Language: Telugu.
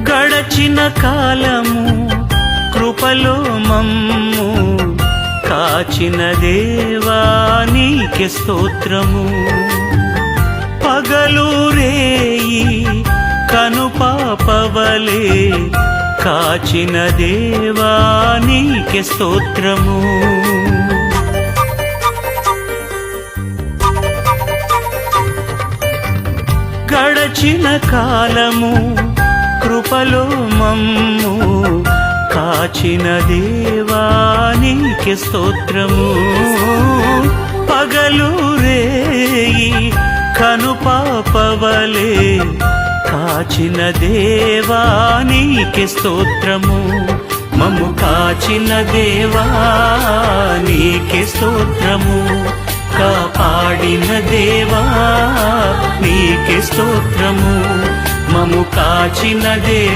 గడచిన కాలము కృపలో మమ్ము కాచిన దేవా నీకే స్తోత్రము. పగలు రేయి కనుపాపవలే కాచిన దేవా నీకే స్తోత్రము. గడచిన కాలము కృపలో మమ్ము కాచిన దేవా నీకే స్తోత్రము. పగలు రేయి కనుపాపవలే కాచిన దేవా నీకే స్తోత్రము. మమ్ము కాచిన దేవా నీకే స్తోత్రము. కాపాడిన దేవా నీకే స్తోత్రము. మమ్ము కాచిన దేవా